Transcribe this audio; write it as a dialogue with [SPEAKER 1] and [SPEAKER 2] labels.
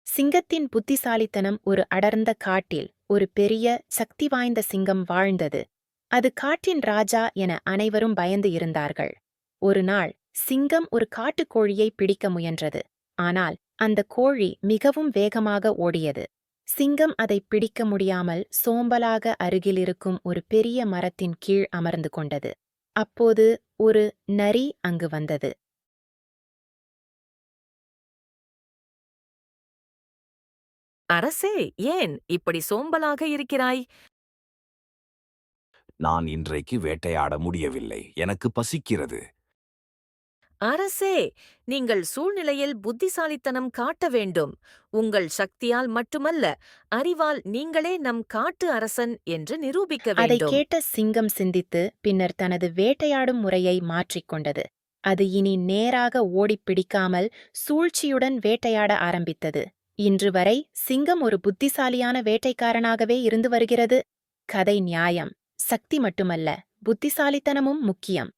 [SPEAKER 1] சிங்கத்தின் புத்திசாலித்தனம். ஒரு அடர்ந்த காட்டில் ஒரு பெரிய சக்தி வாய்ந்த சிங்கம் வாழ்ந்தது. அது காட்டின் ராஜா என அனைவரும் பயந்து இருந்தார்கள். ஒரு நாள் சிங்கம் ஒரு காட்டுக்கோழியை பிடிக்க முயன்றது. ஆனால் அந்த கோழி மிகவும் வேகமாக ஓடியது. சிங்கம் அதை பிடிக்க முடியாமல் சோம்பலாக அருகிலிருக்கும் ஒரு பெரிய மரத்தின் கீழ் அமர்ந்து கொண்டது. அப்போது ஒரு நரி அங்கு வந்தது.
[SPEAKER 2] அரசே, ஏன் இப்படி சோம்பலாக இருக்கிறாய்?
[SPEAKER 3] நான் இன்றைக்கு வேட்டையாட முடியவில்லை. எனக்கு பசிக்கிறது.
[SPEAKER 2] அரசே, நீங்கள் சூழ்நிலையில் புத்திசாலித்தனம் காட்ட வேண்டும். உங்கள் சக்தியால் மட்டுமல்ல, அறிவால் நீங்களே நம் காட்டு அரசன் என்று நிரூபிக்க
[SPEAKER 1] அதைக்
[SPEAKER 2] வேண்டும்.
[SPEAKER 1] கேட்ட சிங்கம் சிந்தித்து பின்னர் தனது வேட்டையாடும் முறையை மாற்றிக்கொண்டது. அது இனி நேராக ஓடிப் பிடிக்காமல் சூழ்ச்சியுடன் வேட்டையாட ஆரம்பித்தது. இன்று வரை சிங்கம் ஒரு புத்திசாலியான வேட்டைக்காரனாகவே இருந்து வருகிறது. கதை நியாயம். சக்தி மட்டுமல்ல, புத்திசாலித்தனமும் முக்கியம்.